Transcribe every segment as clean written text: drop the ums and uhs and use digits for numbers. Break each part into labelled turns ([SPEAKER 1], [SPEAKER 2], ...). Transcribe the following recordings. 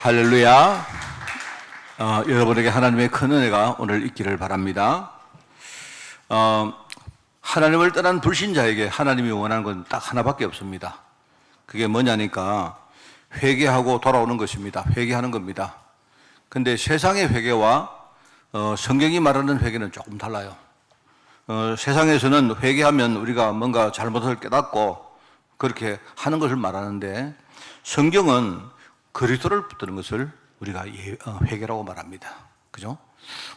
[SPEAKER 1] 할렐루야. 여러분에게 하나님의 큰 은혜가 오늘 있기를 바랍니다. 하나님을 떠난 불신자에게 하나님이 원하는 건 딱 하나밖에 없습니다. 그게 뭐냐니까 회개하고 돌아오는 것입니다. 회개하는 겁니다. 근데 세상의 회개와 성경이 말하는 회개는 조금 달라요. 세상에서는 회개하면 우리가 뭔가 잘못을 깨닫고 그렇게 하는 것을 말하는데, 성경은 그리스도를 붙드는 것을 우리가 회개라고 말합니다. 그죠?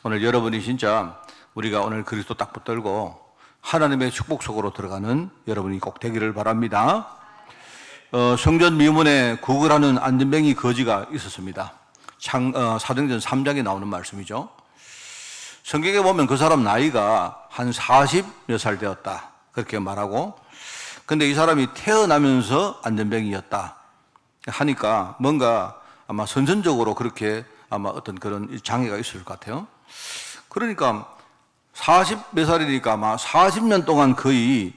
[SPEAKER 1] 오늘 여러분이 진짜 우리가 오늘 그리스도 딱 붙들고 하나님의 축복 속으로 들어가는 여러분이 꼭 되기를 바랍니다. 성전 미문에 구걸하는 안전뱅이 거지가 있었습니다. 사도행전 3장에 나오는 말씀이죠. 성경에 보면 그 사람 나이가 한 40몇 살 되었다 그렇게 말하고, 근데 이 사람이 태어나면서 안전뱅이였다 하니까 뭔가 아마 선천적으로 그렇게 아마 어떤 그런 장애가 있을 것 같아요. 그러니까 40몇 살이니까 아마 40년 동안 거의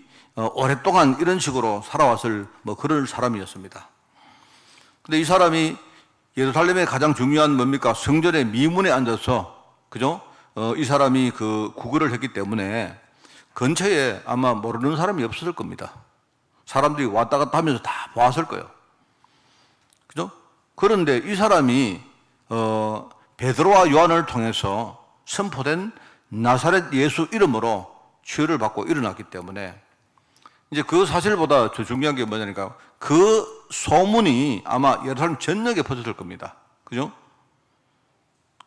[SPEAKER 1] 오랫동안 이런 식으로 살아왔을 그런 사람이었습니다. 근데 이 사람이 예루살렘의 가장 중요한 뭡니까? 성전의 미문에 앉아서, 그죠? 이 사람이 그 구걸을 했기 때문에 근처에 아마 모르는 사람이 없었을 겁니다. 사람들이 왔다 갔다 하면서 다 보았을 거예요. 그죠? 그런데 이 사람이 베드로와 요한을 통해서 선포된 나사렛 예수 이름으로 치유를 받고 일어났기 때문에, 이제 그 사실보다 더 중요한 게 뭐냐니까 그 소문이 아마 예루살렘 전역에 퍼졌을 겁니다. 그죠?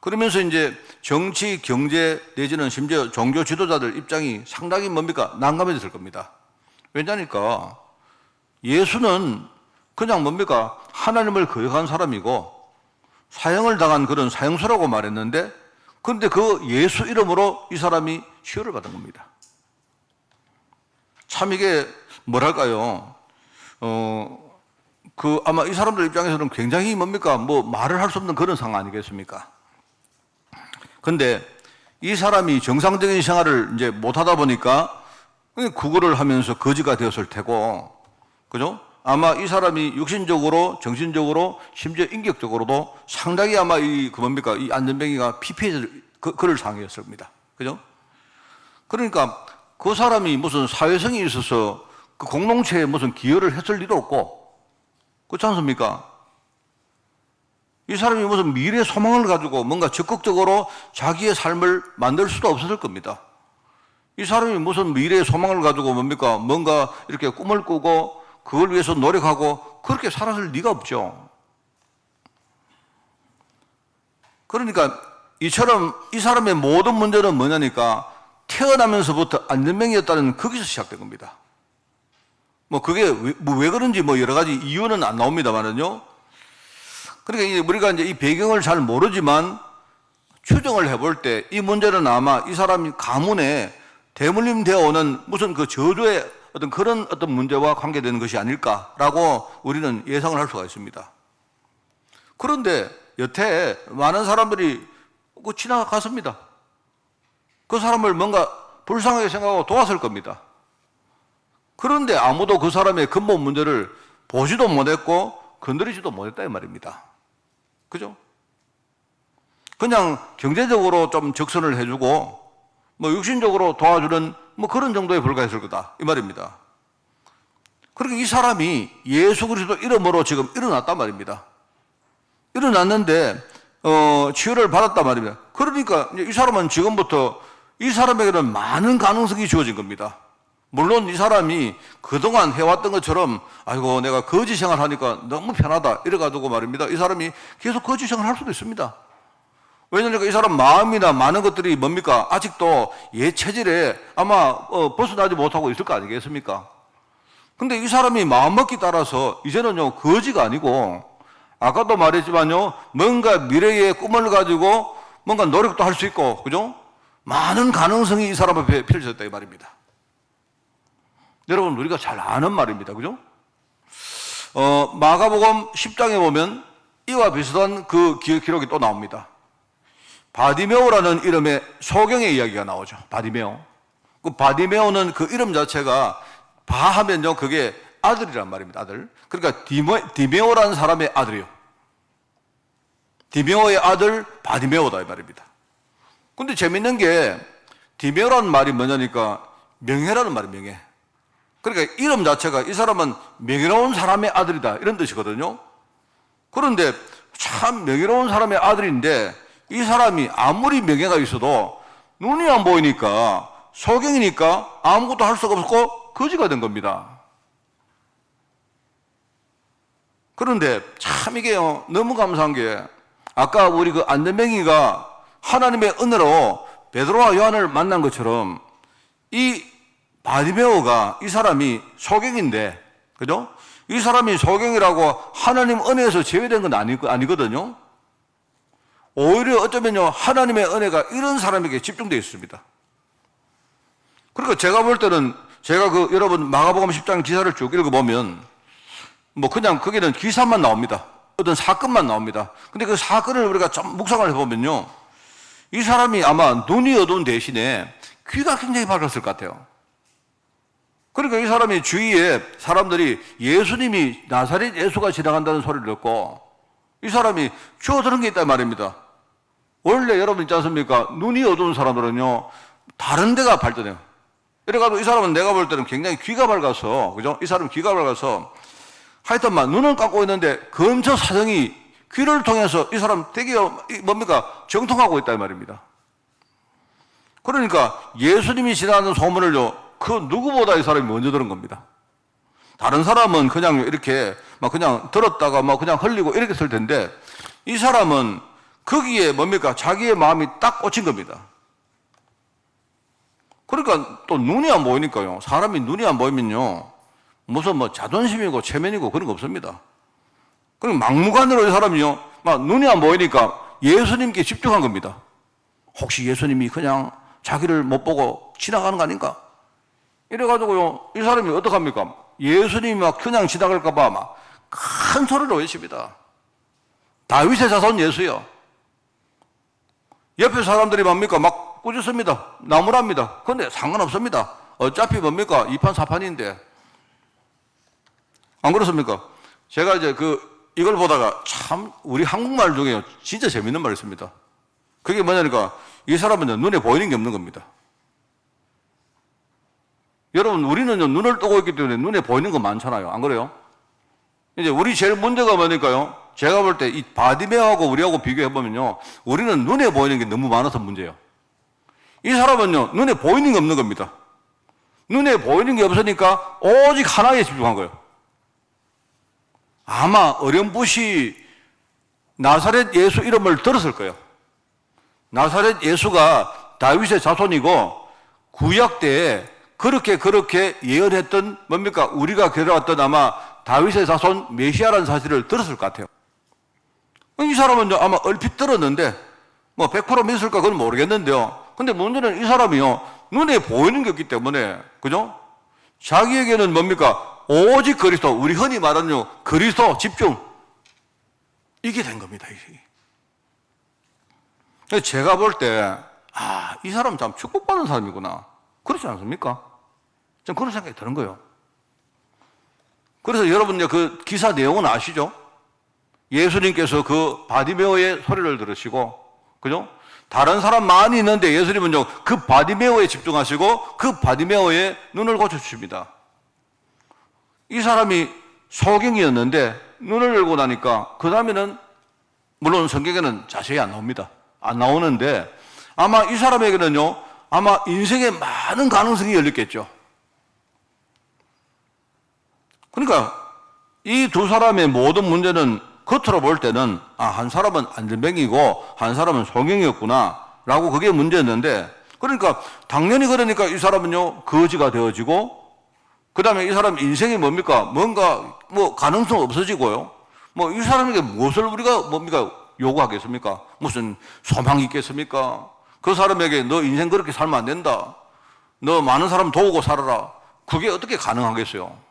[SPEAKER 1] 그러면서 이제 정치, 경제 내지는 심지어 종교 지도자들 입장이 상당히 뭡니까? 난감해졌을 겁니다. 왜냐니까 예수는 그냥 뭡니까? 하나님을 거역한 사람이고 사형을 당한 그런 사형수라고 말했는데, 그런데 그 예수 이름으로 이 사람이 치유를 받은 겁니다. 참 이게 뭐랄까요? 아마 이 사람들 입장에서는 굉장히 뭡니까? 말을 할 수 없는 그런 상황 아니겠습니까? 근데 이 사람이 정상적인 생활을 이제 못 하다 보니까 구걸을 하면서 거지가 되었을 테고, 그죠? 아마 이 사람이 육신적으로, 정신적으로, 심지어 인격적으로도 상당히 아마 이 안전뱅이가 피폐해질 그럴 상황이었을 겁니다. 그죠? 그러니까 그 사람이 무슨 사회성이 있어서 그 공동체에 무슨 기여를 했을 리도 없고, 그렇지 않습니까? 이 사람이 무슨 미래 소망을 가지고 뭔가 적극적으로 자기의 삶을 만들 수도 없었을 겁니다. 이 사람이 무슨 미래의 소망을 가지고 뭔가 이렇게 꿈을 꾸고 그걸 위해서 노력하고 그렇게 살았을 리가 없죠. 그러니까 이처럼 이 사람의 모든 문제는 뭐냐니까 태어나면서부터 안전뱅이였다는 거기서 시작된 겁니다. 그게 왜 그런지 여러 가지 이유는 안 나옵니다만은요. 그러니까 우리가 이제 이 배경을 잘 모르지만 추정을 해볼 때 이 문제는 아마 이 사람이 가문에 대물림되어 오는 무슨 그 저주의 그런 문제와 관계되는 것이 아닐까라고 우리는 예상을 할 수가 있습니다. 그런데 여태 많은 사람들이 지나갔습니다. 그 사람을 뭔가 불쌍하게 생각하고 도왔을 겁니다. 그런데 아무도 그 사람의 근본 문제를 보지도 못했고 건드리지도 못했다 이 말입니다. 그죠? 그냥 경제적으로 좀 적선을 해주고 육신적으로 도와주는 그런 정도에 불과했을 거다 이 말입니다. 그러니까 이 사람이 예수 그리스도 이름으로 지금 일어났단 말입니다. 일어났는데 치유를 받았단 말입니다. 그러니까 이 사람은 지금부터 이 사람에게는 많은 가능성이 주어진 겁니다. 물론 이 사람이 그동안 해왔던 것처럼 아이고 내가 거지 생활하니까 너무 편하다 이래가지고 말입니다. 이 사람이 계속 거지 생활할 수도 있습니다. 왜냐하면 이 사람 마음이나 많은 것들이 뭡니까? 아직도 옛 체질에 아마 벗어나지 못하고 있을 거 아니겠습니까? 근데 이 사람이 마음먹기 따라서 이제는요 거지가 아니고, 아까도 말했지만요 뭔가 미래의 꿈을 가지고 뭔가 노력도 할 수 있고, 그죠? 많은 가능성이 이 사람 앞에 펼쳐졌다 이 말입니다. 여러분 우리가 잘 아는 말입니다. 그죠? 마가복음 10장에 보면 이와 비슷한 그 기록이 또 나옵니다. 바디메오라는 이름의 소경의 이야기가 나오죠. 바디메오. 그 바디메오는 그 이름 자체가 바하면요 그게 아들이란 말입니다. 아들. 그러니까 디메오라는 사람의 아들이요. 디메오의 아들 바디메오다 이 말입니다. 근데 재밌는 게 디메오라는 말이 뭐냐니까 명예라는 말이 명예. 그러니까 이름 자체가 이 사람은 명예로운 사람의 아들이다 이런 뜻이거든요. 그런데 참 명예로운 사람의 아들인데 이 사람이 아무리 명예가 있어도 눈이 안 보이니까 소경이니까 아무것도 할 수가 없고 거지가 된 겁니다. 그런데 참 이게 너무 감사한 게 아까 우리 그 안전뱅이가 하나님의 은혜로 베드로와 요한을 만난 것처럼 이 바디메오가 이 사람이 소경인데, 그죠? 이 사람이 소경이라고 하나님 은혜에서 제외된 건 아니거든요. 오히려 어쩌면요, 하나님의 은혜가 이런 사람에게 집중되어 있습니다. 그러니까 제가 볼 때는 제가 여러분 마가복음 10장 기사를 쭉 읽어보면 그냥 거기는 기사만 나옵니다. 어떤 사건만 나옵니다. 근데 그 사건을 우리가 좀 묵상을 해보면요, 이 사람이 아마 눈이 어두운 대신에 귀가 굉장히 밝았을 것 같아요. 그러니까 이 사람이 주위에 사람들이 예수님이 나사렛 예수가 지나간다는 소리를 듣고 이 사람이 주워들은 게 있단 말입니다. 원래 여러분 있지 않습니까? 눈이 어두운 사람들은요, 다른 데가 발전해요. 이래가지고 이 사람은 내가 볼 때는 굉장히 귀가 밝아서, 그죠? 이 사람은 귀가 밝아서 하여튼만 눈은 감고 있는데 근처 사정이 귀를 통해서 이 사람 되게 정통하고 있단 말입니다. 그러니까 예수님이 지나가는 소문을요, 그 누구보다 이 사람이 먼저 들은 겁니다. 다른 사람은 그냥 이렇게 그냥 들었다가 그냥 흘리고 이렇게 쓸 텐데 이 사람은 거기에 자기의 마음이 딱 꽂힌 겁니다. 그러니까 또 눈이 안 보이니까요. 사람이 눈이 안 보이면요, 무슨 자존심이고 체면이고 그런 거 없습니다. 그럼 막무가내로 이 사람이요, 눈이 안 보이니까 예수님께 집중한 겁니다. 혹시 예수님이 그냥 자기를 못 보고 지나가는 거 아닌가? 이래가지고요, 이 사람이 어떡합니까? 예수님이 그냥 지나갈까봐 큰 소리로 외칩니다. 다윗의 자손 예수요. 옆에 사람들이 꾸짖습니다. 나무랍니다. 그런데 상관없습니다. 어차피 이판 사판인데. 안 그렇습니까? 제가 이제 이걸 보다가 참 우리 한국말 중에 진짜 재밌는 말이 있습니다. 그게 뭐냐니까 이 사람은 눈에 보이는 게 없는 겁니다. 여러분, 우리는 눈을 뜨고 있기 때문에 눈에 보이는 거 많잖아요. 안 그래요? 이제 우리 제일 문제가 뭐니까요? 제가 볼 때 이 바디메오하고 우리하고 비교해보면요, 우리는 눈에 보이는 게 너무 많아서 문제예요. 이 사람은요, 눈에 보이는 게 없는 겁니다. 눈에 보이는 게 없으니까 오직 하나에 집중한 거예요. 아마 어렴풋이 나사렛 예수 이름을 들었을 거예요. 나사렛 예수가 다윗의 자손이고 구약 때에 그렇게 예언했던 우리가 겨뤄왔던 아마 다윗의 자손 메시아라는 사실을 들었을 것 같아요. 이 사람은 아마 얼핏 들었는데 100% 믿을까 그건 모르겠는데요. 근데 문제는 이 사람이요, 눈에 보이는 게 없기 때문에, 그죠? 자기에게는 오직 그리스도, 우리 흔히 말하는 그리스도 집중. 이게 된 겁니다, 이게. 제가 볼 때, 이 사람 참 축복받은 사람이구나. 그렇지 않습니까? 전 그런 생각이 드는 거예요. 그래서 여러분, 그 기사 내용은 아시죠? 예수님께서 그 바디메오의 소리를 들으시고, 그죠? 다른 사람 많이 있는데 예수님은 그 바디메오에 집중하시고 그 바디메오의 눈을 고쳐주십니다. 이 사람이 소경이었는데 눈을 열고 나니까 그 다음에는 물론 성경에는 자세히 안 나옵니다. 안 나오는데 아마 이 사람에게는요, 아마 인생에 많은 가능성이 열렸겠죠. 그러니까 이 두 사람의 모든 문제는 겉으로 볼 때는 한 사람은 안전뱅이고 한 사람은 소경이었구나 라고 그게 문제였는데, 그러니까 당연히 그러니까 이 사람은요 거지가 되어지고, 그 다음에 이 사람 인생이 뭔가 가능성 없어지고요, 이 사람에게 무엇을 우리가 요구하겠습니까? 무슨 소망이 있겠습니까? 그 사람에게 너 인생 그렇게 살면 안 된다, 너 많은 사람 도우고 살아라, 그게 어떻게 가능하겠어요?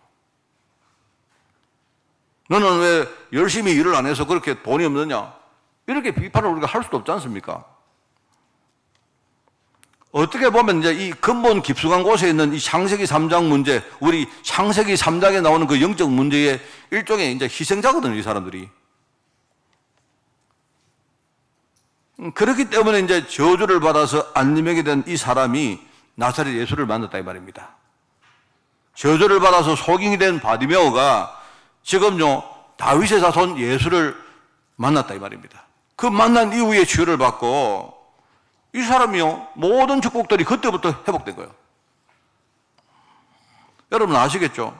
[SPEAKER 1] 너는 왜 열심히 일을 안 해서 그렇게 돈이 없느냐? 이렇게 비판을 우리가 할 수도 없지 않습니까? 어떻게 보면 이제 이 근본 깊숙한 곳에 있는 이 창세기 3장 문제, 우리 창세기 3장에 나오는 그 영적 문제의 일종의 이제 희생자거든요, 이 사람들이. 그렇기 때문에 이제 저주를 받아서 안림하게 된 이 사람이 나사렛 예수를 만났다 이 말입니다. 저주를 받아서 소경이 된 바디메오가 지금요 다윗의 자손 예수를 만났다 이 말입니다. 그 만난 이후에 치유를 받고 이 사람이요 모든 축복들이 그때부터 회복된 거예요. 여러분 아시겠죠?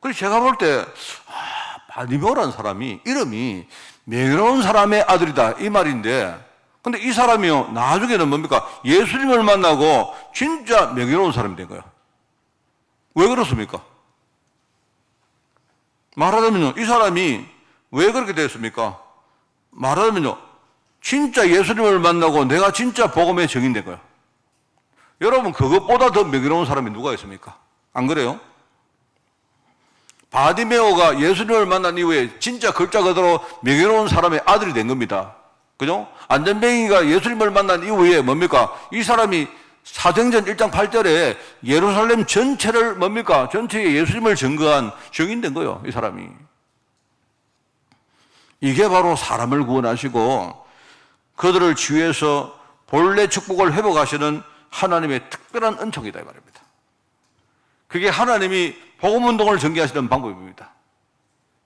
[SPEAKER 1] 그래서 제가 볼 때 바디메오라는 사람이 이름이 명예로운 사람의 아들이다 이 말인데, 근데 이 사람이요 나중에는 뭡니까? 예수님을 만나고 진짜 명예로운 사람이 된 거예요. 왜 그렇습니까? 말하자면요 이 사람이 왜 그렇게 됐습니까? 말하자면요 진짜 예수님을 만나고 내가 진짜 복음의 증인 된 거예요. 여러분 그것보다 더 명예로운 사람이 누가 있습니까? 안 그래요? 바디메오가 예수님을 만난 이후에 진짜 글자 그대로 명예로운 사람의 아들이 된 겁니다. 그죠? 안전뱅이가 예수님을 만난 이후에 뭡니까? 이 사람이 사도행전 1장 8절에 예루살렘 전체를 뭡니까? 전체에 예수님을 증거한 증인된 거예요. 이 사람이. 이게 바로 사람을 구원하시고 그들을 치유해서 본래 축복을 회복하시는 하나님의 특별한 은총이다 이 말입니다. 그게 하나님이 복음운동을 전개하시는 방법입니다.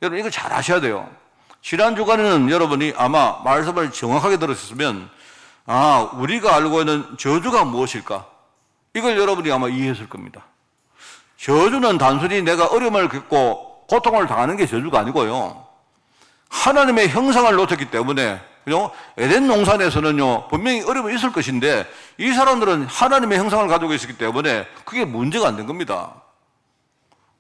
[SPEAKER 1] 여러분 이거 잘 아셔야 돼요. 지난 주간에는 여러분이 아마 말씀을 정확하게 들으셨으면 우리가 알고 있는 저주가 무엇일까? 이걸 여러분이 아마 이해했을 겁니다. 저주는 단순히 내가 어려움을 겪고 고통을 당하는 게 저주가 아니고요. 하나님의 형상을 놓쳤기 때문에, 그죠? 에덴 농산에서는요, 분명히 어려움이 있을 것인데, 이 사람들은 하나님의 형상을 가지고 있었기 때문에 그게 문제가 안 된 겁니다.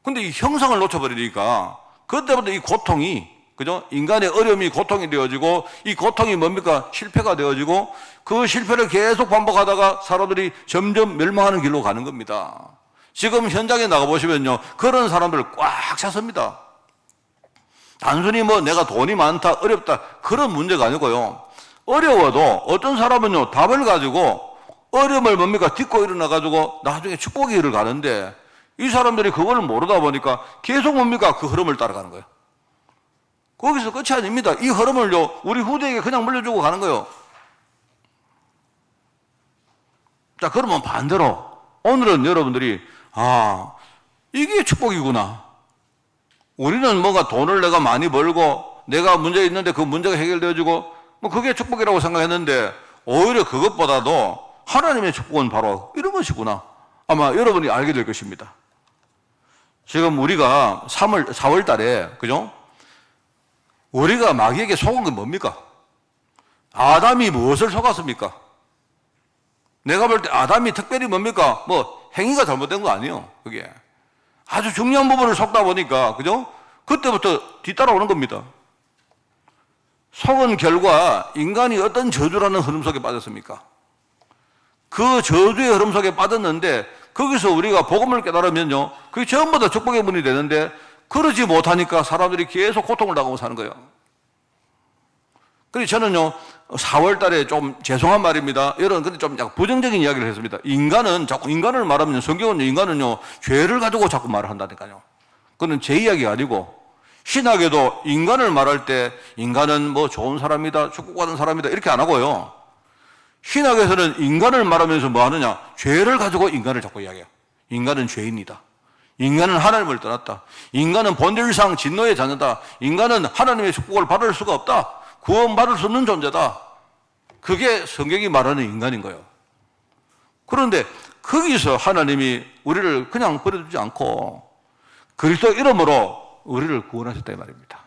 [SPEAKER 1] 근데 이 형상을 놓쳐버리니까, 그때부터 이 고통이, 그죠? 인간의 어려움이 고통이 되어지고, 이 고통이 뭡니까? 실패가 되어지고, 그 실패를 계속 반복하다가 사람들이 점점 멸망하는 길로 가는 겁니다. 지금 현장에 나가보시면요, 그런 사람들 꽉 찼습니다. 단순히 내가 돈이 많다, 어렵다, 그런 문제가 아니고요. 어려워도 어떤 사람은요, 답을 가지고 어려움을 딛고 일어나가지고 나중에 축복의 길을 가는데 이 사람들이 그걸 모르다 보니까 계속 그 흐름을 따라가는 거예요. 거기서 끝이 아닙니다. 이 흐름을요, 우리 후대에게 그냥 물려주고 가는 거예요. 자, 그러면 반대로 오늘은 여러분들이 이게 축복이구나. 우리는 뭔가 돈을 내가 많이 벌고 내가 문제 있는데 그 문제가 해결되어지고 그게 축복이라고 생각했는데 오히려 그것보다도 하나님의 축복은 바로 이런 것이구나. 아마 여러분이 알게 될 것입니다. 지금 우리가 4월 달에, 그죠? 우리가 마귀에게 속은 건 뭡니까? 아담이 무엇을 속았습니까? 내가 볼 때 아담이 특별히 뭡니까? 행위가 잘못된 거 아니에요, 그게. 아주 중요한 부분을 속다 보니까, 그죠? 그때부터 뒤따라오는 겁니다. 속은 결과 인간이 어떤 저주라는 흐름 속에 빠졌습니까? 그 저주의 흐름 속에 빠졌는데 거기서 우리가 복음을 깨달으면요, 그게 전부 다 축복의 문이 되는데 그러지 못하니까 사람들이 계속 고통을 당하고 사는 거예요. 그래서 저는요, 4월 달에 좀 죄송한 말입니다. 여러분, 근데 좀 약간 부정적인 이야기를 했습니다. 인간은 자꾸 인간을 말하면 성경은요, 인간은요, 죄를 가지고 자꾸 말을 한다니까요. 그건 제 이야기가 아니고, 신학에도 인간을 말할 때 인간은 좋은 사람이다, 축복받은 사람이다, 이렇게 안 하고요. 신학에서는 인간을 말하면서 뭐 하느냐? 죄를 가지고 인간을 자꾸 이야기해요. 인간은 죄인이다. 인간은 하나님을 떠났다. 인간은 본질상 진노의 자녀다. 인간은 하나님의 축복을 받을 수가 없다. 구원받을 수 없는 존재다. 그게 성경이 말하는 인간인 거예요. 그런데 거기서 하나님이 우리를 그냥 버려두지 않고 그리스도 이름으로 우리를 구원하셨다 이 말입니다.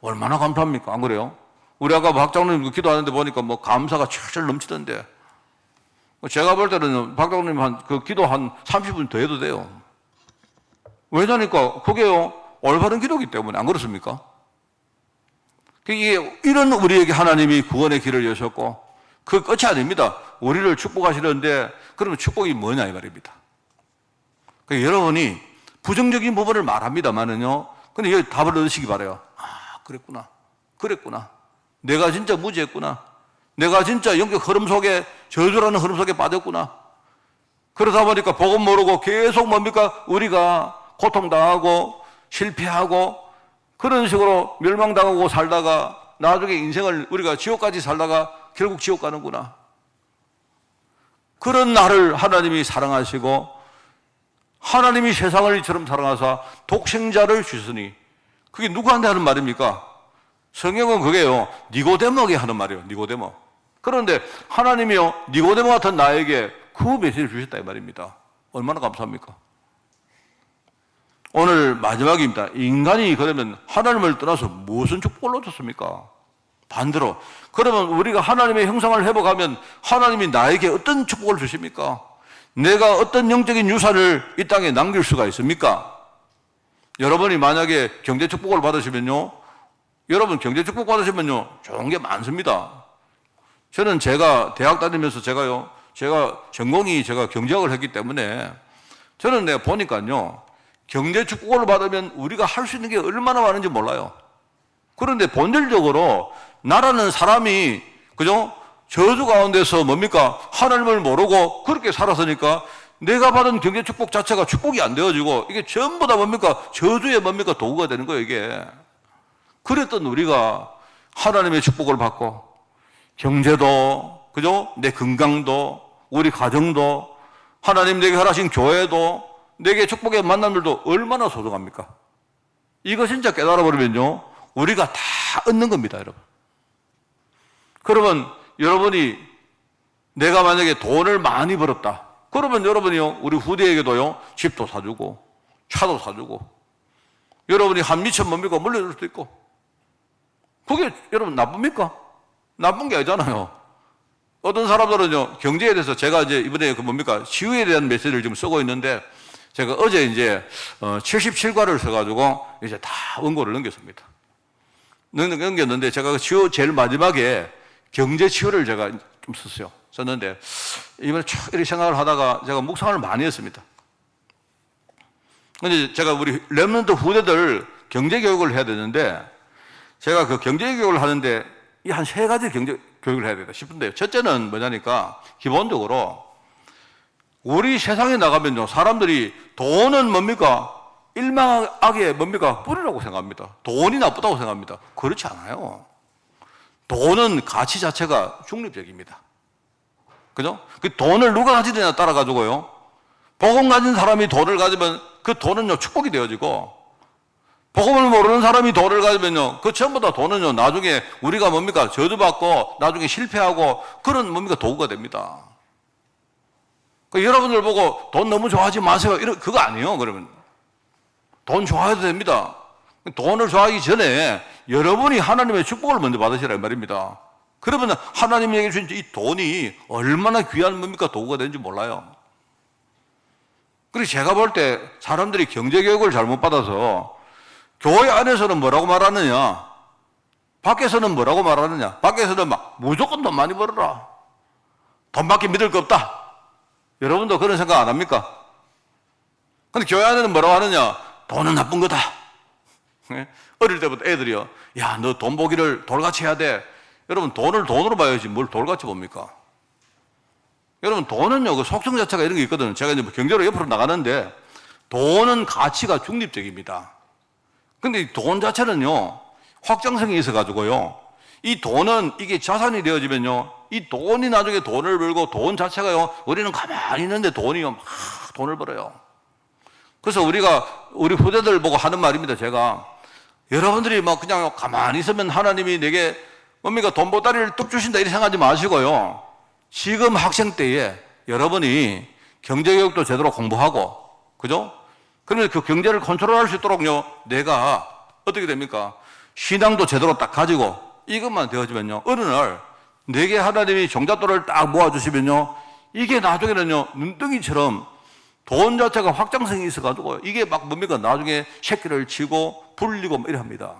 [SPEAKER 1] 얼마나 감사합니까? 안 그래요? 우리 아까 박장로님 기도하는데 보니까 감사가 철철 넘치던데, 제가 볼 때는 박장로님 기도 한 30분 더 해도 돼요. 왜냐니까 그게요, 올바른 기도이기 때문에. 안 그렇습니까? 이게 이런 우리에게 하나님이 구원의 길을 여셨고, 그 끝이 아닙니다. 우리를 축복하시는데, 그러면 축복이 뭐냐 이 말입니다. 그러니까 여러분이 부정적인 부분을 말합니다만은요, 근데 여기 답을 얻으시기 바라요. 그랬구나. 내가 진짜 무지했구나. 내가 진짜 영적 흐름 속에, 저주라는 흐름 속에 빠졌구나. 그러다 보니까 복음 모르고 계속 우리가 고통당하고 실패하고 그런 식으로 멸망당하고 살다가 나중에 인생을 우리가 지옥까지 살다가 결국 지옥 가는구나. 그런 나를 하나님이 사랑하시고 하나님이 세상을 이처럼 사랑하사 독생자를 주시니, 그게 누구한테 하는 말입니까? 성경은 그게요, 니고데모에게 하는 말이에요. 니고데모. 그런데 하나님이요, 니고데모 같은 나에게 그 메시지를 주셨다 이 말입니다. 얼마나 감사합니까? 오늘 마지막입니다. 인간이 그러면 하나님을 떠나서 무슨 축복을 얻었습니까? 반대로, 그러면 우리가 하나님의 형상을 회복하면 하나님이 나에게 어떤 축복을 주십니까? 내가 어떤 영적인 유산을 이 땅에 남길 수가 있습니까? 여러분이 만약에 경제 축복을 받으시면요, 여러분 경제 축복 받으시면요, 좋은 게 많습니다. 저는 제가 대학 다니면서 제가 전공이 제가 경제학을 했기 때문에 저는 내가 보니까요, 경제 축복을 받으면 우리가 할 수 있는 게 얼마나 많은지 몰라요. 그런데 본질적으로 나라는 사람이, 그죠? 저주 가운데서 뭡니까? 하나님을 모르고 그렇게 살았으니까 내가 받은 경제 축복 자체가 축복이 안 되어지고 이게 전부 다 뭡니까? 저주의 뭡니까? 도구가 되는 거예요, 이게. 그랬던 우리가 하나님의 축복을 받고 경제도, 그죠? 내 건강도, 우리 가정도, 하나님 내게 허락하신 교회도, 내게 축복의 만남들도 얼마나 소중합니까? 이거 진짜 깨달아 버리면요, 우리가 다 얻는 겁니다, 여러분. 그러면 여러분이, 내가 만약에 돈을 많이 벌었다, 그러면 여러분이요, 우리 후대에게도요, 집도 사주고 차도 사주고, 여러분이 한 미천 뭡니까? 물려줄 수도 있고. 그게 여러분 나쁩니까? 나쁜 게 아니잖아요. 어떤 사람들은요, 경제에 대해서 제가 이제 이번에 그 뭡니까? 치유에 대한 메시지를 지금 쓰고 있는데, 제가 어제 이제 77과를 써가지고 이제 다 원고를 넘겼습니다. 넘겼는데 제가 그 치유 제일 마지막에 경제 치유를 제가 좀 썼어요. 썼는데 이번에 쭉 이렇게 생각을 하다가 제가 묵상을 많이 했습니다. 근데 제가 우리 렘넌트 후대들 경제 교육을 해야 되는데, 제가 그 경제 교육을 하는데 이 한 세 가지 경제 교육을 해야 되다 싶은데, 첫째는 뭐냐니까, 기본적으로 우리 세상에 나가면요, 사람들이 돈은 뭡니까? 일망하게 뭡니까? 뿌리라고 생각합니다. 돈이 나쁘다고 생각합니다. 그렇지 않아요. 돈은 가치 자체가 중립적입니다. 그죠? 그 돈을 누가 가지느냐에 따라 가지고요, 복음 가진 사람이 돈을 가지면 그 돈은요, 축복이 되어지고, 복음을 모르는 사람이 돈을 가지면요, 그 전부 다 돈은요, 나중에 우리가 뭡니까? 저주받고 나중에 실패하고 그런 뭡니까? 도구가 됩니다. 여러분들 보고 돈 너무 좋아하지 마세요, 그거 아니에요. 그러면 돈 좋아해도 됩니다. 돈을 좋아하기 전에 여러분이 하나님의 축복을 먼저 받으시라 이 말입니다. 그러면 하나님에게 주신 이 돈이 얼마나 귀한 뭡니까? 도구가 되는지 몰라요. 그리고 제가 볼 때 사람들이 경제교육을 잘못 받아서 교회 안에서는 뭐라고 말하느냐, 밖에서는 뭐라고 말하느냐, 밖에서는 막 무조건 돈 많이 벌어라, 돈밖에 믿을 거 없다. 여러분도 그런 생각 안 합니까? 근데 교회 안에는 뭐라고 하느냐, 돈은 나쁜 거다. 어릴 때부터 애들이요, 야, 너 돈 보기를 돌같이 해야 돼. 여러분, 돈을 돈으로 봐야지 뭘 돌같이 봅니까? 여러분, 돈은요, 그 속성 자체가 이런 게 있거든요. 제가 이제 경제로 옆으로 나가는데, 돈은 가치가 중립적입니다. 근데 이 돈 자체는요, 확장성이 있어가지고요, 이 돈은 이게 자산이 되어지면요, 이 돈이 나중에 돈을 벌고, 돈 자체가요, 우리는 가만히 있는데 돈이요, 막 돈을 벌어요. 그래서 우리 후대들 보고 하는 말입니다. 제가, 여러분들이 막 그냥 가만히 있으면 하나님이 내게 뭡니까? 돈 보따리를 뚝 주신다 이렇게 생각하지 마시고요, 지금 학생 때에 여러분이 경제교육도 제대로 공부하고, 그죠? 그러면 그 경제를 컨트롤할 수 있도록요, 내가 어떻게 됩니까? 신앙도 제대로 딱 가지고 이것만 되어지면요, 어느 날 내게 하나님이 종잣돈을 딱 모아주시면요, 이게 나중에는요, 눈덩이처럼 돈 자체가 확장성이 있어가지고 이게 막 뭡니까? 나중에 새끼를 치고 불리고 이래 합니다.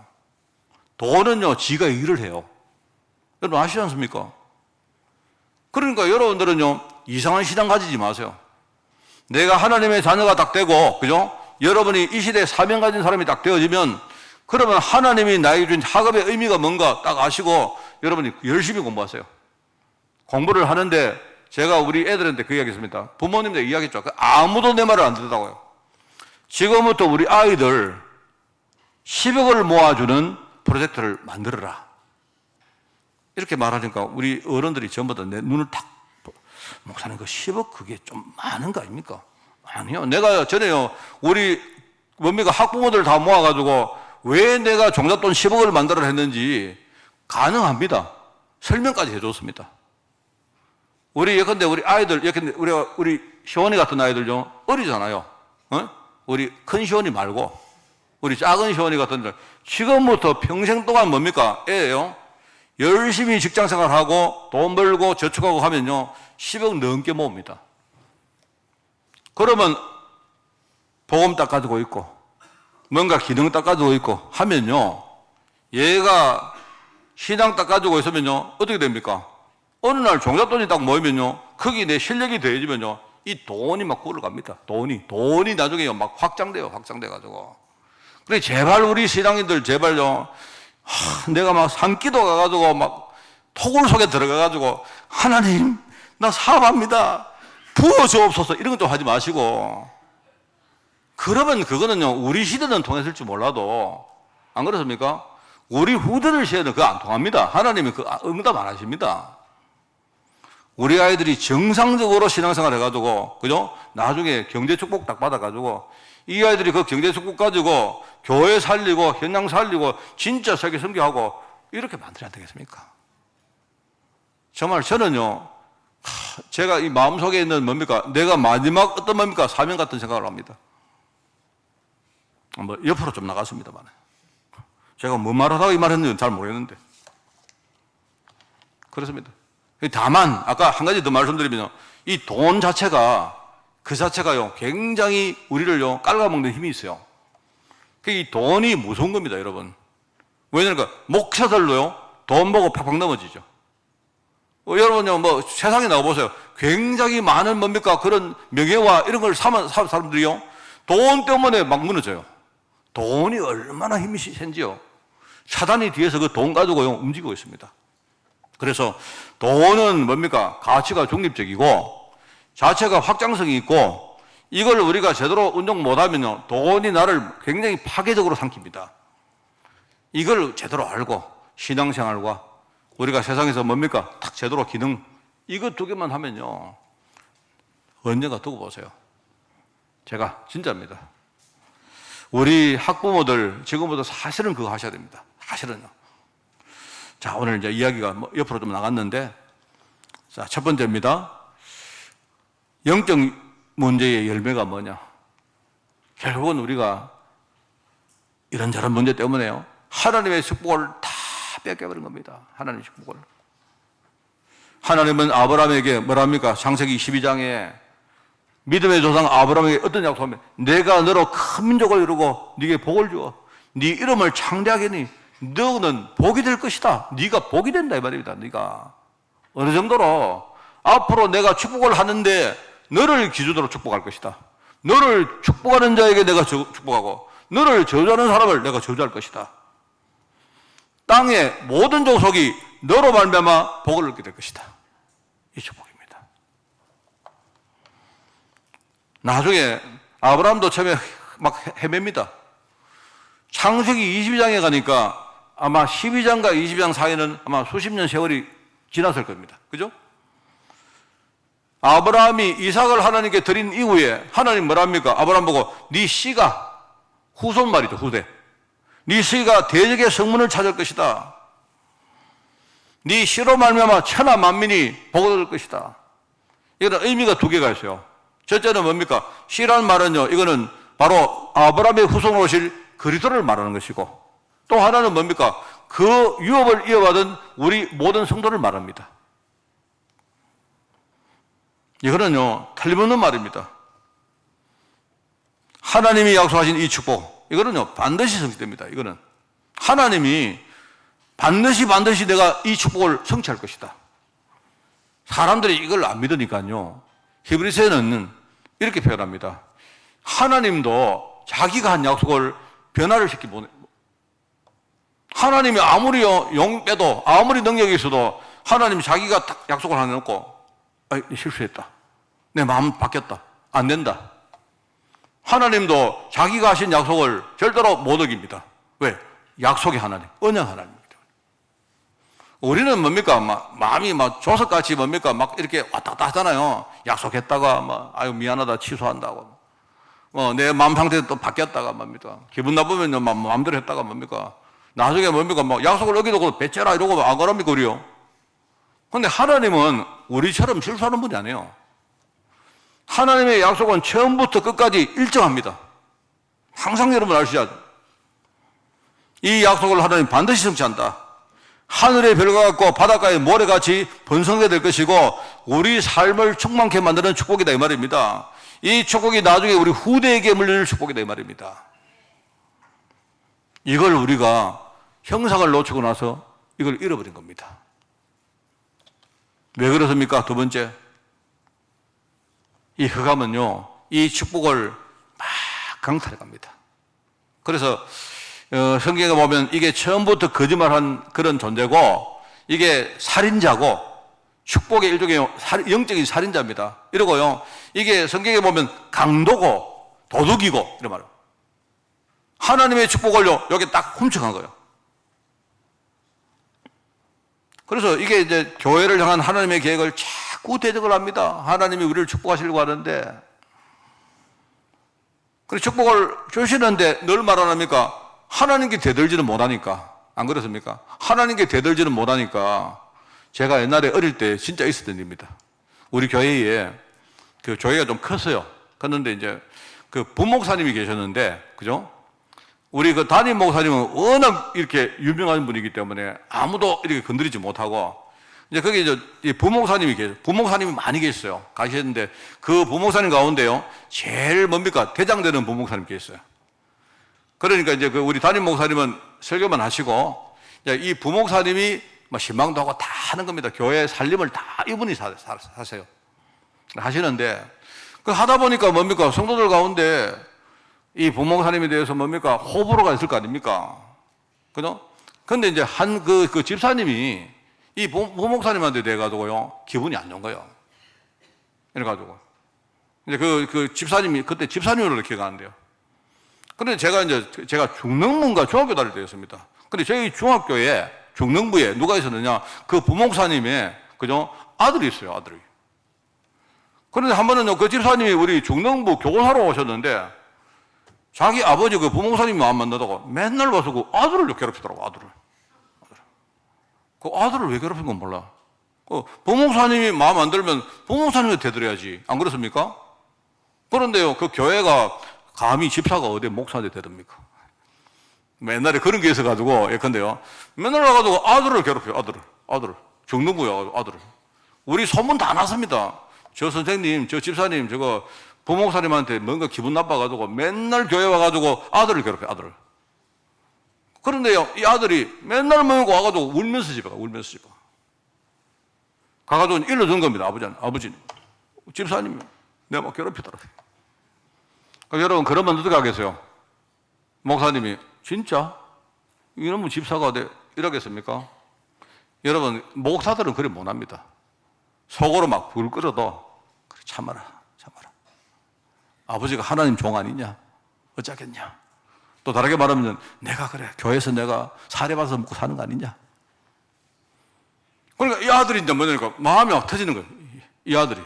[SPEAKER 1] 돈은요, 지가 일을 해요. 여러분 아시지 않습니까? 그러니까 여러분들은요, 이상한 신앙 가지지 마세요. 내가 하나님의 자녀가 딱 되고, 그죠? 여러분이 이 시대에 사명 가진 사람이 딱 되어지면, 그러면 하나님이 나에게 준 학업의 의미가 뭔가 딱 아시고, 여러분이 열심히 공부하세요. 공부를 하는데, 제가 우리 애들한테 그 이야기 했습니다. 부모님들 이야기했죠. 아무도 내 말을 안 듣다고요. 지금부터 우리 아이들 10억을 모아주는 프로젝트를 만들어라. 이렇게 말하니까 우리 어른들이 전부 다 내 눈을 탁, 목사님 그 10억 그게 좀 많은 거 아닙니까? 아니요. 내가 전에요, 우리 뭡니까 학부모들 다 모아가지고 왜 내가 종잣돈 10억을 만들어 했는지 가능합니다. 설명까지 해줬습니다. 예컨대 우리 아이들, 예컨대 우리 시원이 같은 아이들요, 어리잖아요. 어? 우리 큰 시원이 말고, 우리 작은 시원이 같은 들, 지금부터 평생 동안 뭡니까? 애예요. 열심히 직장 생활하고, 돈 벌고, 저축하고 하면요, 10억 넘게 모읍니다. 그러면, 보험 딱 가지고 있고, 뭔가 기능 딱 가지고 있고 하면요, 얘가 신앙 딱 가지고 있으면요, 어떻게 됩니까? 어느 날 종잣돈이 딱 모이면요, 거기 내 실력이 더해지면요, 이 돈이 막 굴러갑니다. 돈이 나중에 막 확장돼가지고. 그래, 제발 우리 신앙인들, 제발요, 내가 막 산기도 가가지고 막 토굴 속에 들어가가지고, 하나님, 나 사업합니다. 부어주옵소서. 이런 것 좀 하지 마시고. 그러면 그거는요, 우리 시대는 통했을지 몰라도, 안 그렇습니까? 우리 후대들 시대는 그거 안 통합니다. 하나님이 그 응답 안 하십니다. 우리 아이들이 정상적으로 신앙생활 해가지고, 그죠? 나중에 경제 축복 딱 받아가지고, 이 아이들이 그 경제 축복 가지고, 교회 살리고, 현장 살리고, 진짜 세계 선교하고, 이렇게 만들어야 되겠습니까? 정말 저는요, 제가 이 마음속에 있는 뭡니까? 내가 마지막 어떤 뭡니까? 사명 같은 생각을 합니다. 뭐, 옆으로 좀 나갔습니다만. 제가 뭔 말을 하고 이 말 했는지 잘 모르겠는데. 그렇습니다. 다만, 아까 한 가지 더 말씀드리면, 이 돈 자체가, 그 자체가요, 굉장히 우리를요, 깔아먹는 힘이 있어요. 이 돈이 무서운 겁니다, 여러분. 왜냐면, 목사들로요, 돈 보고 팍팍 넘어지죠. 여러분요, 뭐, 세상에 나와보세요. 굉장히 많은 뭡니까? 그런 명예와 이런 걸 사는 사람들이요, 돈 때문에 막 무너져요. 돈이 얼마나 힘이 센지요. 사단이 뒤에서 그 돈 가지고요, 움직이고 있습니다. 그래서 돈은 뭡니까? 가치가 중립적이고 자체가 확장성이 있고 이걸 우리가 제대로 운용 못하면요, 돈이 나를 굉장히 파괴적으로 삼킵니다. 이걸 제대로 알고 신앙생활과 우리가 세상에서 뭡니까? 딱 제대로 기능, 이거 두 개만 하면요, 언젠가 두고 보세요. 제가 진짜입니다. 우리 학부모들 지금부터 사실은 그거 하셔야 됩니다. 사실은요. 자, 오늘 이제 이야기가 옆으로 좀 나갔는데, 자, 첫 번째입니다. 영적 문제의 열매가 뭐냐? 결국은 우리가 이런저런 문제 때문에요, 하나님의 축복을 다 뺏겨버린 겁니다. 하나님의 축복을. 하나님은 아브라함에게 뭐랍니까? 창세기 22장에 믿음의 조상 아브라함에게 어떤 약속하면, 내가 너로 큰 민족을 이루고 네게 복을 주어 네 이름을 창대하게 하니 너는 복이 될 것이다. 네가 복이 된다 이 말입니다. 네가 어느 정도로 앞으로 내가 축복을 하는데 너를 기준으로 축복할 것이다. 너를 축복하는 자에게 내가 축복하고 너를 저주하는 사람을 내가 저주할 것이다. 땅의 모든 족속이 너로 말미암아 복을 얻게 될 것이다. 이 축복입니다. 나중에 아브라함도 처음에 막 헤맵니다. 창세기 22장에 가니까 아마 12장과 22장 사이에는 아마 수십 년 세월이 지났을 겁니다. 그죠? 아브라함이 이삭을 하나님께 드린 이후에 하나님 뭐랍니까? 아브라함 보고 네 씨가, 후손 말이죠, 후대. 네 씨가 대적의 성문을 찾을 것이다. 네 씨로 말미암아 천하 만민이 복을 얻을 것이다. 이거는 의미가 두 개가 있어요. 첫째는 뭡니까? 씨라는 말은요, 이거는 바로 아브라함의 후손으로 오실 그리스도를 말하는 것이고, 또 하나는 뭡니까? 그 유업을 이어받은 우리 모든 성도를 말합니다. 이거는요, 틀림없는 말입니다. 하나님이 약속하신 이 축복, 이거는요, 반드시 성취됩니다. 이거는 하나님이 반드시 내가 이 축복을 성취할 것이다. 사람들이 이걸 안 믿으니까요, 히브리서에는 이렇게 표현합니다. 하나님도 자기가 한 약속을 변화를 시키 보내. 하나님이 아무리요, 용 빼도, 아무리 능력이 있어도 하나님이 자기가 딱 약속을 하나 놓고, 실수했다. 내 마음 바뀌었다. 안 된다. 하나님도 자기가 하신 약속을 절대로 못 어깁니다. 왜? 약속의 하나님, 언약 하나님입니다. 우리는 뭡니까? 마음이 조석같이 뭡니까? 이렇게 왔다 갔다 하잖아요. 약속했다가 아유, 미안하다, 취소한다고. 내 마음 상태도 또 바뀌었다가 뭡니까? 기분 나쁘면 마음대로 했다가 뭡니까? 나중에 뭡니까? 약속을 어기고 배째라 이러고 안 그럽니까, 우리요? 근데 하나님은 우리처럼 실수하는 분이 아니에요. 하나님의 약속은 처음부터 끝까지 일정합니다. 항상 여러분 아시죠? 이 약속을 하나님 반드시 성취한다. 하늘의 별과 같고 바닷가의 모래같이 번성게 될 것이고 우리 삶을 충만케 만드는 축복이다 이 말입니다. 이 축복이 나중에 우리 후대에게 물릴 축복이다 이 말입니다. 이걸 우리가 형상을 놓치고 나서 이걸 잃어버린 겁니다. 왜 그렇습니까? 두 번째, 이 흑암은요, 이 축복을 막 강탈해 갑니다. 그래서 성경에 보면 이게 처음부터 거짓말한 그런 존재고 이게 살인자고 축복의 일종의 영적인 살인자입니다. 이러고요, 이게 성경에 보면 강도고 도둑이고 이런 말이에요. 하나님의 축복을요, 여기 딱 훔쳐간 거예요. 그래서 이게 이제 교회를 향한 하나님의 계획을 자꾸 대적을 합니다. 하나님이 우리를 축복하시려고 하는데, 그래서 축복을 주시는데 늘 말 안 합니까? 하나님께 대들지는 못하니까. 안 그렇습니까? 하나님께 대들지는 못하니까. 제가 옛날에 어릴 때 진짜 있었던 일입니다. 우리 교회에 그 교회가 좀 컸어요. 컸는데 이제 그 부목사님이 계셨는데, 그죠? 우리 그 담임 목사님은 워낙 이렇게 유명한 분이기 때문에 아무도 이렇게 건드리지 못하고, 이제 거기 이제 부목사님이 계세요. 부목사님이 많이 계셨어요. 가셨는데 그 부목사님 가운데요, 제일 뭡니까? 대장되는 부목사님 계셨어요. 그러니까 이제 그 우리 담임 목사님은 설교만 하시고, 이 부목사님이 신방도 하고 다 하는 겁니다. 교회 살림을 다 이분이 사세요. 하시는데, 그 하다 보니까 뭡니까? 성도들 가운데 이 부목사님에 대해서 뭡니까? 호불호가 있을 거 아닙니까? 그죠? 근데 이제 그 집사님이 이 부목사님한테 돼가지고요, 기분이 안 좋은 거예요. 이래가지고. 이제 그 집사님이, 그때 집사님으로 기억하는데요. 근데 제가 중능문과 중학교 다닐 때였습니다. 근데 저희 중학교에, 중능부에 누가 있었느냐? 그 부목사님의, 그죠? 아들이 있어요, 아들이. 그런데 한 번은요, 그 집사님이 우리 중능부 교권하러 오셨는데, 자기 아버지 그 부목사님이 마음 만나다가 맨날 와서 그 아들을 괴롭히더라고, 아들을. 그 아들을 왜 괴롭힌 건 몰라. 그 부목사님이 마음 안 들면 부목사님한테 대들어야지. 안 그렇습니까? 그런데요, 그 교회가 감히 집사가 어디 목사한테 대듭니까? 맨날에 그런 게 있어가지고, 예컨대요, 맨날 와가지고 아들을 괴롭혀요, 아들을. 중등부야, 아들을. 우리 소문 다 났습니다. 저 선생님, 저 집사님, 저거 부목사님한테 뭔가 기분 나빠가지고 맨날 교회 와가지고 아들을 괴롭혀요, 아들을. 그런데요, 이 아들이 맨날 먹고 와가지고 울면서 집에 가, 울면서 집에 가. 가가지고 일러준 겁니다, 아버지는. 집사님이 내가 막 괴롭히더라고요. 여러분, 그러면 어떻게 하겠어요? 목사님이, 진짜? 이놈의 집사가 이러겠습니까? 여러분, 목사들은 그래 못합니다. 속으로 막 불 끓여도, 그래, 참아라. 아버지가 하나님 종 아니냐? 어쩌겠냐? 또 다르게 말하면, 내가 그래, 교회에서 내가 사례받아서 먹고 사는 거 아니냐? 그러니까 이 아들이 이제 뭐냐니까, 마음이 막 터지는 거예요. 이 아들이.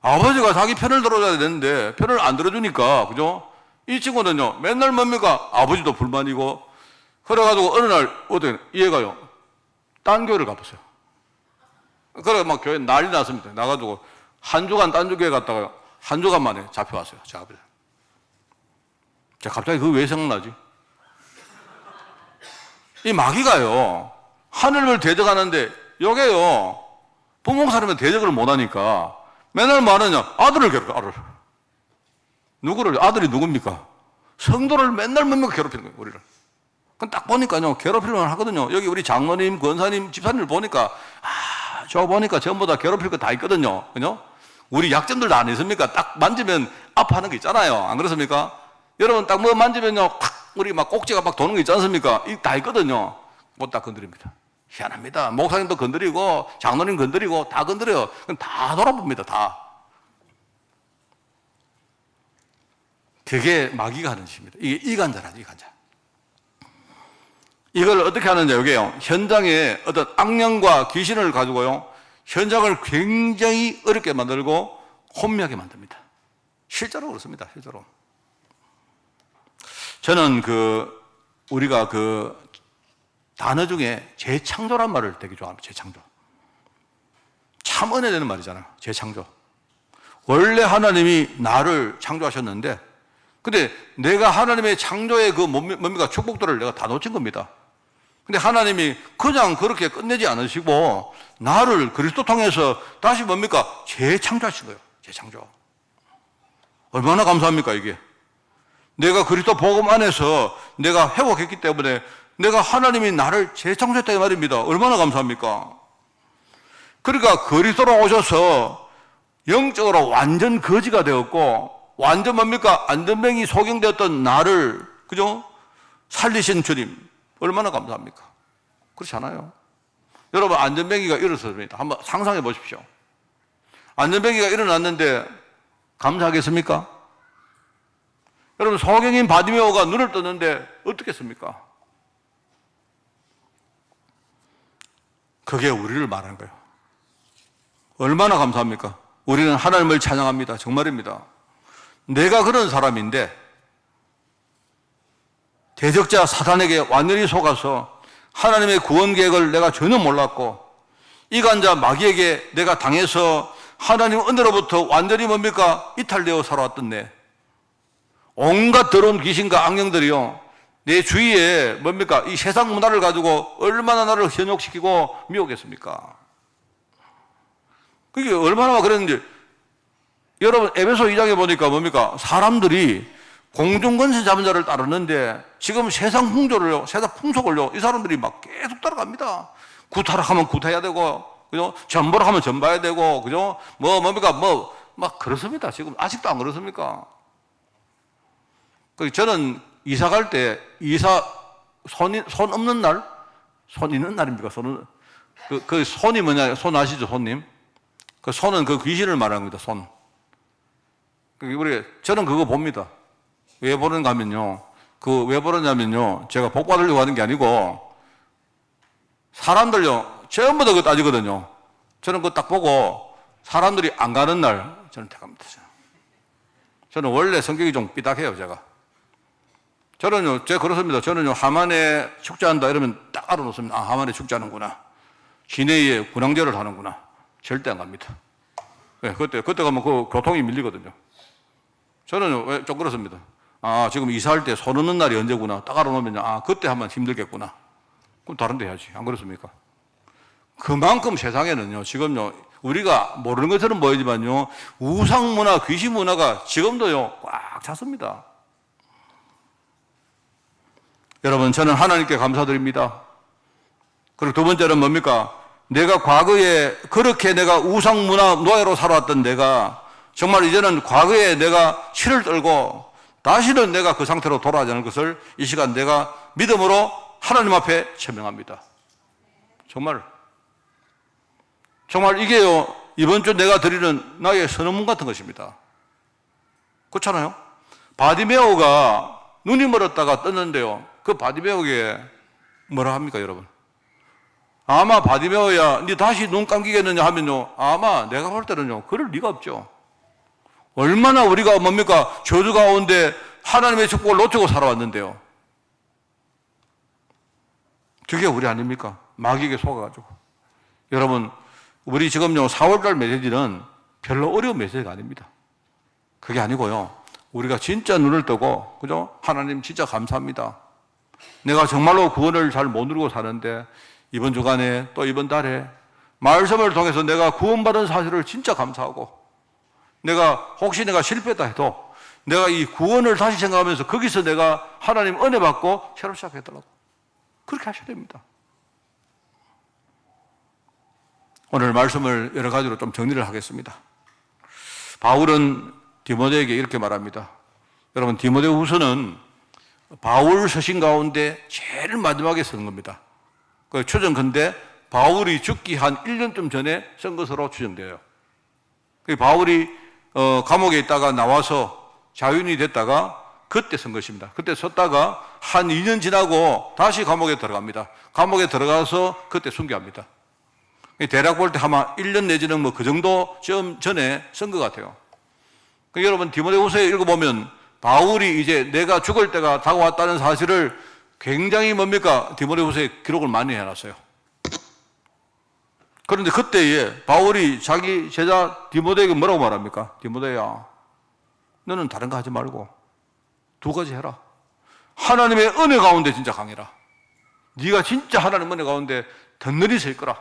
[SPEAKER 1] 아버지가 자기 편을 들어줘야 되는데, 편을 안 들어주니까, 그죠? 이 친구는요, 맨날 뭡니까? 아버지도 불만이고, 그래가지고 어느 날, 어떻게, 얘가요, 딴 교회를 가보세요. 그래, 막 교회 난리 났습니다. 나가지고, 한 주간 딴 교회 갔다가, 한 주간 만에 잡혀왔어요, 제 아버지. 제가 갑자기 그거 왜 생각나지? 이 마귀가요, 하늘을 대적하는데, 여기에요, 부목사님은 대적을 못하니까, 맨날 뭐하느냐? 아들을 괴롭혀, 아들을. 누구를? 아들이 누굽니까? 성도를 맨날 뭡니까? 괴롭히는 거예요, 우리를. 그럼 딱 보니까요, 괴롭힐만 하거든요. 여기 우리 장로님, 권사님, 집사님을 보니까, 저 보니까 전부 다 괴롭힐 거 다 있거든요. 그죠? 우리 약점들 다 안 있습니까? 딱 만지면 아파하는 거 있잖아요. 안 그렇습니까? 여러분, 딱 뭐 만지면요, 탁, 우리 막 꼭지가 막 도는 거 있지 않습니까? 이 다 있거든요. 못 다 건드립니다. 희한합니다. 목사님도 건드리고, 장로님 건드리고, 다 건드려요. 그럼 다 돌아봅니다, 다. 그게 마귀가 하는 짓입니다. 이게 이간자라죠, 이간자. 이걸 어떻게 하느냐, 이게요. 현장에 어떤 악령과 귀신을 가지고요. 현장을 굉장히 어렵게 만들고 혼미하게 만듭니다. 실제로 그렇습니다. 실제로. 저는 우리가 단어 중에 재창조란 말을 되게 좋아합니다. 재창조. 참 은혜되는 말이잖아요. 재창조. 원래 하나님이 나를 창조하셨는데, 근데 내가 하나님의 창조의 뭡니까? 축복들을 내가 다 놓친 겁니다. 근데 하나님이 그냥 그렇게 끝내지 않으시고, 나를 그리스도 통해서 다시 뭡니까? 재창조하신 거예요. 재창조. 얼마나 감사합니까, 이게? 내가 그리스도 복음 안에서 내가 회복했기 때문에 내가 하나님이 나를 재창조했다 이 말입니다. 얼마나 감사합니까? 그러니까 그리스도로 오셔서 영적으로 완전 거지가 되었고, 완전 뭡니까? 안전병이 소경되었던 나를, 그죠? 살리신 주님. 얼마나 감사합니까? 그렇지 않아요? 여러분, 안전병이가 일어섰습니다. 한번 상상해 보십시오. 안전병이가 일어났는데 감사하겠습니까? 여러분, 소경인 바디메오가 눈을 떴는데 어떻겠습니까? 그게 우리를 말하는 거예요. 얼마나 감사합니까? 우리는 하나님을 찬양합니다. 정말입니다. 내가 그런 사람인데 대적자 사단에게 완전히 속아서 하나님의 구원 계획을 내가 전혀 몰랐고, 이간자 마귀에게 내가 당해서 하나님 은혜로부터 완전히 뭡니까? 이탈되어 살아왔던 온갖 더러운 귀신과 악령들이요, 내 주위에 뭡니까? 이 세상 문화를 가지고 얼마나 나를 현혹시키고 미혹했습니까? 그게 얼마나 그랬는지, 여러분, 에베소 2장에 보니까 뭡니까? 사람들이 공중권세 잡은 자를 따르는데 지금 세상 풍조를요, 세상 풍속을요, 이 사람들이 막 계속 따라갑니다. 구타락하면 구타해야 되고, 그죠? 전보락하면 전봐야 되고, 그죠? 뭡니까? 막 그렇습니다. 지금 아직도 안 그렇습니까? 저는 이사 갈 때, 손 없는 날? 손 있는 날입니까? 손이 뭐냐? 손 아시죠? 손님? 손은 귀신을 말하는 겁니다. 손. 저는 그거 봅니다. 왜 보는가 하면요. 왜 보느냐면요. 제가 복 받으려고 하는 게 아니고, 사람들요, 전부 다 그거 따지거든요. 저는 그거 딱 보고, 사람들이 안 가는 날, 저는 택합니다. 저는 원래 성격이 좀 삐딱해요, 제가. 제가 그렇습니다. 저는요, 하만에 축제한다 이러면 딱 알아놓습니다. 아, 하만에 축제하는구나. 시내에 군항제를 하는구나. 절대 안 갑니다. 네, 그때 가면 교통이 밀리거든요. 저는 좀 그렇습니다. 아, 지금 이사할 때 손 없는 날이 언제구나. 딱 알아놓으면, 아, 그때 하면 힘들겠구나. 그럼 다른 데 해야지. 안 그렇습니까? 그만큼 세상에는요, 지금요, 우리가 모르는 것처럼 보이지만요, 우상문화, 귀신문화가 지금도요, 꽉 찼습니다. 여러분, 저는 하나님께 감사드립니다. 그리고 두 번째는 뭡니까? 내가 과거에 그렇게 내가 우상문화 노예로 살아왔던 내가 정말 이제는 과거에 내가 실을 떨고 다시는 내가 그 상태로 돌아가지 않을 것을 이 시간 내가 믿음으로 하나님 앞에 천명합니다. 정말 이게요, 이번 주 내가 드리는 나의 선언문 같은 것입니다. 그렇잖아요? 바디메오가 눈이 멀었다가 떴는데요, 그 바디메오에게 뭐라 합니까, 여러분? 아마 바디메오야, 니 다시 눈 감기겠느냐 하면요, 아마 내가 볼 때는요, 그럴 리가 없죠. 얼마나 우리가 뭡니까? 저주 가운데 하나님의 축복을 놓치고 살아왔는데요. 그게 우리 아닙니까? 마귀에게 속아가지고. 여러분, 우리 지금요, 4월달 메시지는 별로 어려운 메시지가 아닙니다. 그게 아니고요, 우리가 진짜 눈을 뜨고, 그죠? 하나님 진짜 감사합니다. 내가 정말로 구원을 잘 못 누리고 사는데, 이번 주간에 또 이번 달에 말씀을 통해서 내가 구원받은 사실을 진짜 감사하고, 혹시 내가 실패했다 해도 내가 이 구원을 다시 생각하면서 거기서 내가 하나님 은혜 받고 새로 시작했더라고. 그렇게 하셔야 됩니다. 오늘 말씀을 여러 가지로 좀 정리를 하겠습니다. 바울은 디모데에게 이렇게 말합니다. 여러분, 디모데후서는 바울 서신 가운데 제일 마지막에 쓴 겁니다. 추정컨대 바울이 죽기 한 1년쯤 전에 쓴 것으로 추정돼요. 바울이 감옥에 있다가 나와서 자유인이 됐다가 그때 쓴 것입니다. 그때 썼다가 한 2년 지나고 다시 감옥에 들어갑니다. 감옥에 들어가서 그때 순교합니다. 대략 볼 때 아마 1년 내지는 뭐 그 정도 전에 쓴 것 같아요. 여러분 디모데후서에 읽어보면 바울이 이제 내가 죽을 때가 다가왔다는 사실을 굉장히 뭡니까? 디모데후서에 기록을 많이 해놨어요. 그런데 그때에 바울이 자기 제자 디모데에게 뭐라고 말합니까? 디모데야, 너는 다른 거 하지 말고 두 가지 해라. 하나님의 은혜 가운데 진짜 강해라. 네가 진짜 하나님 은혜 가운데 덧늘이 설 거라.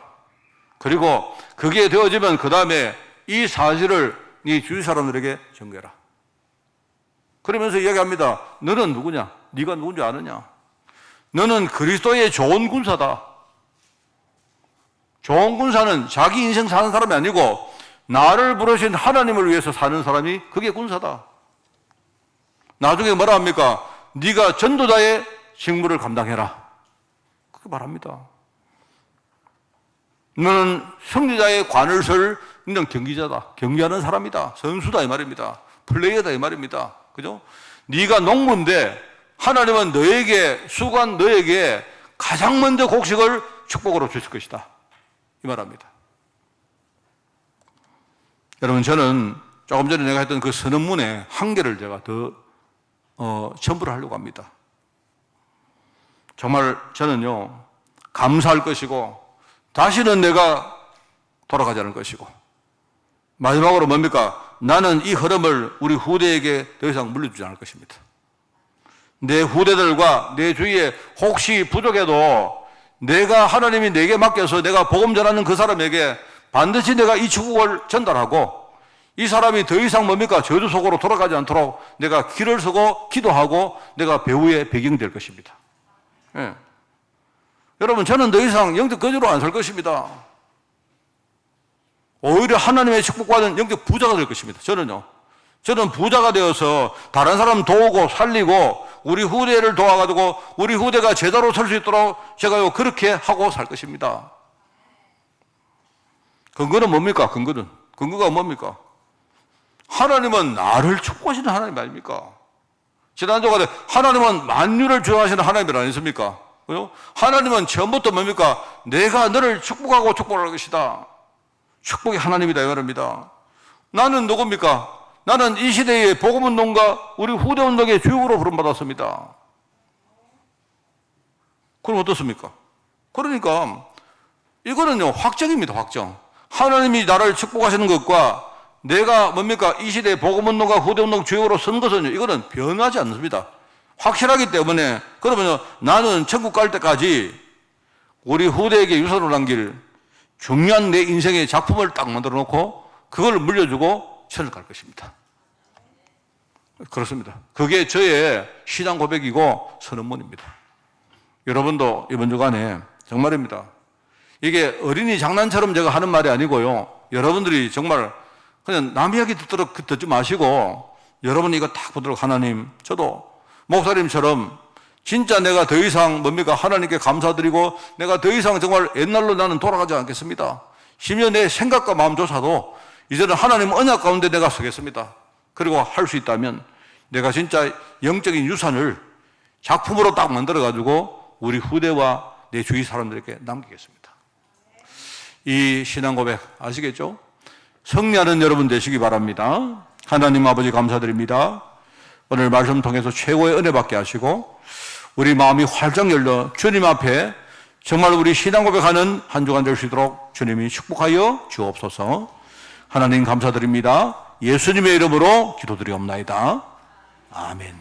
[SPEAKER 1] 그리고 그게 되어지면 그 다음에 이 사실을 네 주위 사람들에게 전개해라. 그러면서 이야기합니다. 너는 누구냐? 네가 누군지 아느냐? 너는 그리스도의 좋은 군사다. 좋은 군사는 자기 인생 사는 사람이 아니고 나를 부르신 하나님을 위해서 사는 사람이 그게 군사다. 나중에 뭐라 합니까? 네가 전도자의 직무를 감당해라. 그렇게 말합니다. 너는 승리자의 관을 설 너는 경기자다. 경기하는 사람이다. 선수다 이 말입니다. 플레이어다 이 말입니다. 그죠? 네가 농부인데 하나님은 너에게 수고한 너에게 가장 먼저 곡식을 축복으로 주실 것이다. 이 말합니다. 여러분 저는 조금 전에 내가 했던 그 선언문의 한 개를 제가 더 첨부를 하려고 합니다. 정말 저는요 감사할 것이고 다시는 내가 돌아가지 않을 것이고 마지막으로 뭡니까? 나는 이 흐름을 우리 후대에게 더 이상 물려주지 않을 것입니다. 내 후대들과 내 주위에 혹시 부족해도 내가 하나님이 내게 맡겨서 내가 복음 전하는 그 사람에게 반드시 내가 이 축복을 전달하고 이 사람이 더 이상 뭡니까? 저주 속으로 돌아가지 않도록 내가 길을 서고 기도하고 내가 배후의 배경이 될 것입니다. 예. 여러분 저는 더 이상 영적 거지로 안 살 것입니다. 오히려 하나님의 축복받은 영적 부자가 될 것입니다. 저는 부자가 되어서 다른 사람 도우고 살리고 우리 후대를 도와가지고 우리 후대가 제자로 설 수 있도록 제가요 그렇게 하고 살 것입니다. 근거는 뭡니까? 근거가 뭡니까? 하나님은 나를 축복하시는 하나님 아닙니까? 지난주에 하나님은 만유를 주장하시는 하나님이 아니십니까? 그죠? 하나님은 처음부터 뭡니까? 내가 너를 축복하고 축복할 것이다. 축복이 하나님이다 이 말입니다. 나는 누굽니까? 나는 이 시대의 복음운동가 우리 후대운동의 주역으로 부름받았습니다. 그럼 어떻습니까? 그러니까 이거는요 확정입니다. 확정. 하나님이 나를 축복하시는 것과 내가 뭡니까? 이 시대의 복음운동가 후대운동 주역으로 선 것은요 이거는 변하지 않습니다. 확실하기 때문에 그러면 나는 천국 갈 때까지 우리 후대에게 유산으로 남길 중요한 내 인생의 작품을 딱 만들어 놓고 그걸 물려주고 천을 갈 것입니다. 그렇습니다. 그게 저의 신앙 고백이고 선언문입니다. 여러분도 이번 주간에 정말입니다. 이게 어린이 장난처럼 제가 하는 말이 아니고요. 여러분들이 정말 그냥 남 이야기 듣지 마시고 여러분이 이거 딱 보도록 하나님 저도 목사님처럼 진짜 내가 더 이상 뭡니까? 하나님께 감사드리고 내가 더 이상 정말 옛날로 나는 돌아가지 않겠습니다. 심지어 내 생각과 마음조차도 이제는 하나님 언약 가운데 내가 서겠습니다. 그리고 할 수 있다면 내가 진짜 영적인 유산을 작품으로 딱 만들어가지고 우리 후대와 내 주위 사람들에게 남기겠습니다. 이 신앙 고백 아시겠죠? 승리하는 여러분 되시기 바랍니다. 하나님 아버지 감사드립니다. 오늘 말씀 통해서 최고의 은혜 받게 하시고 우리 마음이 활짝 열려 주님 앞에 정말 우리 신앙 고백하는 한 주간 될 수 있도록 주님이 축복하여 주옵소서. 하나님 감사드립니다. 예수님의 이름으로 기도드리옵나이다. 아멘.